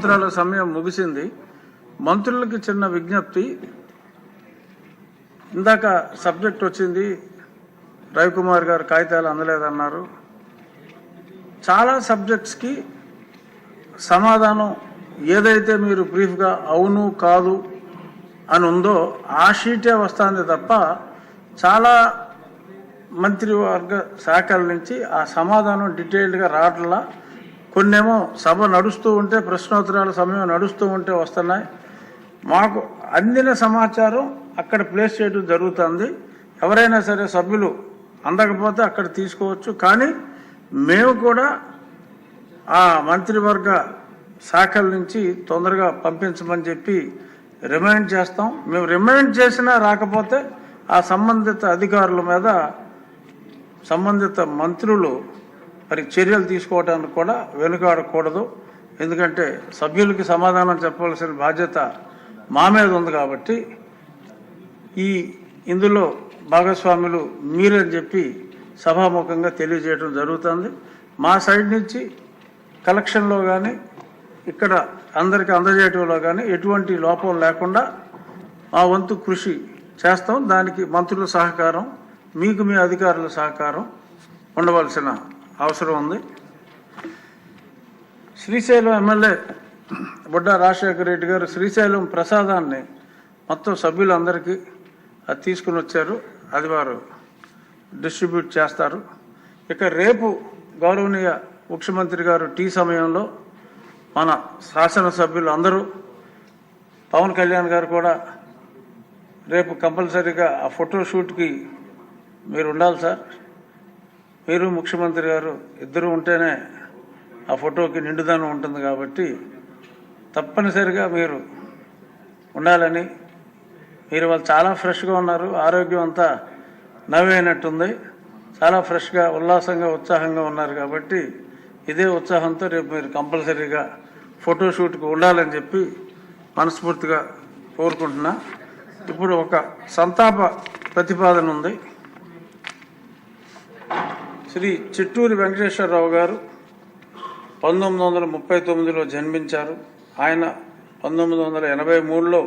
ప్రశ్నోత్తరాల సమయం ముగిసింది. మంత్రులకి చిన్న విజ్ఞప్తి. ఇందాక సబ్జెక్ట్ వచ్చింది, రవికుమార్ గారు కాగితాలు అందలేదన్నారు. చాలా సబ్జెక్ట్స్కి సమాధానం ఏదైతే మీరు బ్రీఫ్గా అవును కాదు అని ఉందో ఆ షీటే వస్తుంది తప్ప చాలా మంత్రివర్గ శాఖల నుంచి ఆ సమాధానం డీటెయిల్డ్గా రావట్లా. కొన్నేమో సభ నడుస్తూ ఉంటే, ప్రశ్నోత్తరాల సమయం నడుస్తూ ఉంటే వస్తున్నాయి. మాకు అందిన సమాచారం అక్కడ ప్లేస్ చేయడం జరుగుతుంది. ఎవరైనా సరే సభ్యులు అందకపోతే అక్కడ తీసుకోవచ్చు. కానీ మేము కూడా ఆ మంత్రివర్గ శాఖల నుంచి తొందరగా పంపించమని చెప్పి రిమైండ్ చేస్తాం. మేము రిమైండ్ చేసినా రాకపోతే ఆ సంబంధిత అధికారుల మీద సంబంధిత మంత్రులు మరి చర్యలు తీసుకోవడానికి కూడా వెనుకాడకూడదు. ఎందుకంటే సభ్యులకి సమాధానం చెప్పవలసిన బాధ్యత మా మీద ఉంది కాబట్టి ఇందులో భాగస్వాములు మీరని చెప్పి సభాముఖంగా తెలియజేయడం జరుగుతుంది. మా సైడ్ నుంచి కలెక్షన్లో కానీ ఇక్కడ అందరికీ అందజేయటంలో కానీ ఎటువంటి లోపం లేకుండా మా వంతు కృషి చేస్తాం. దానికి మంత్రుల సహకారం, మీకు మీ అధికారుల సహకారం ఉండవలసిన అవసరం ఉంది. శ్రీశైలం ఎమ్మెల్యే బుడ్డా రాజశేఖర రెడ్డి గారు శ్రీశైలం ప్రసాదాన్ని మొత్తం సభ్యులందరికీ అది తీసుకుని వచ్చారు. అది వారు డిస్ట్రిబ్యూట్ చేస్తారు. ఇక రేపు గౌరవనీయ ముఖ్యమంత్రి గారు టీ సమయంలో మన శాసనసభ్యులు అందరూ, పవన్ కళ్యాణ్ గారు కూడా రేపు కంపల్సరీగా ఆ ఫోటోషూట్కి మీరు ఉండాలి సార్. మీరు ముఖ్యమంత్రి గారు ఇద్దరు ఉంటేనే ఆ ఫోటోకి నిండుదనం ఉంటుంది కాబట్టి తప్పనిసరిగా మీరు ఉండాలని. మీరు వాళ్ళు చాలా ఫ్రెష్గా ఉన్నారు, ఆరోగ్యం అంతా నవ్వైనట్టుంది, చాలా ఫ్రెష్గా ఉల్లాసంగా ఉత్సాహంగా ఉన్నారు కాబట్టి ఇదే ఉత్సాహంతో రేపు మీరు కంపల్సరీగా ఫోటోషూట్కి ఉండాలని చెప్పి మనస్ఫూర్తిగా కోరుకుంటున్నా. ఇప్పుడు ఒక సంతాప ప్రతిపాదన ఉంది. శ్రీ చిట్టూరి వెంకటేశ్వరరావు గారు 1939లో జన్మించారు. ఆయన 1983లో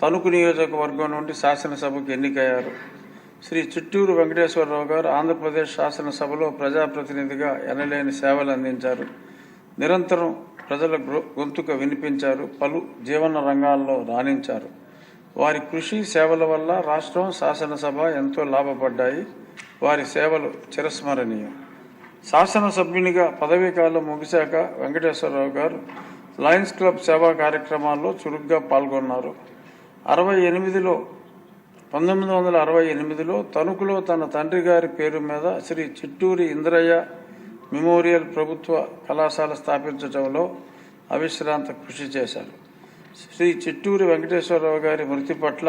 తణుకు నియోజకవర్గం నుండి శాసనసభకు ఎన్నికయ్యారు. శ్రీ చిట్టూరు వెంకటేశ్వరరావు గారు ఆంధ్రప్రదేశ్ శాసనసభలో ప్రజాప్రతినిధిగా ఎనలేని సేవలు అందించారు. నిరంతరం ప్రజల గొంతుక వినిపించారు. పలు జీవన రంగాల్లో రాణించారు. వారి కృషి సేవల వల్ల రాష్ట్రం, శాసనసభ ఎంతో లాభపడ్డాయి. వారి సేవలు చిరస్మరణీయం. శాసనసభ్యునిగా పదవీకాలం ముగిశాక వెంకటేశ్వరరావు గారు లయన్స్ క్లబ్ సేవా కార్యక్రమాల్లో చురుగ్గా పాల్గొన్నారు. 1968లో తణుకులో తన తండ్రి గారి పేరు మీద శ్రీ చిట్టూరి ఇంద్రయ్య మెమోరియల్ ప్రభుత్వ కళాశాల స్థాపించడంలో అవిశ్రాంత కృషి చేశారు. శ్రీ చిట్టూరి వెంకటేశ్వరరావు గారి మృతి పట్ల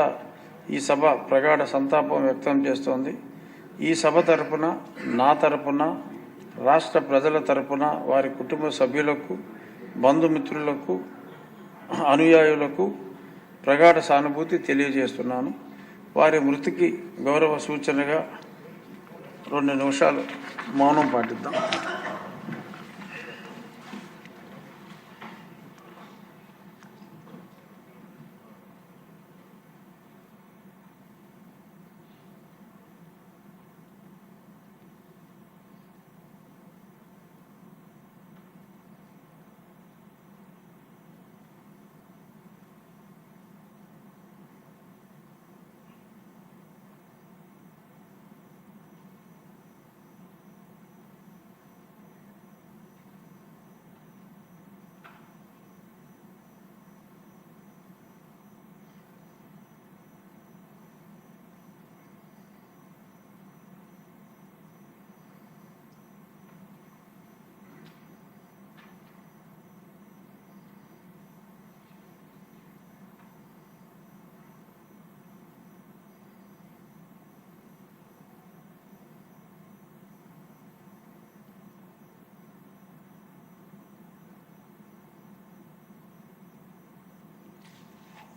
ఈ సభ ప్రగాఢ సంతాపం వ్యక్తం చేస్తోంది. ఈ సభ తరపున, నా తరపున, రాష్ట్ర ప్రజల తరపున వారి కుటుంబ సభ్యులకు, బంధుమిత్రులకు, అనుయాయులకు ప్రగాఢ సానుభూతి తెలియజేస్తున్నాను. వారి మృతికి గౌరవ సూచనగా 2 నిమిషాలు మౌనం పాటిద్దాం.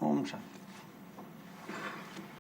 ఓం శాంతి.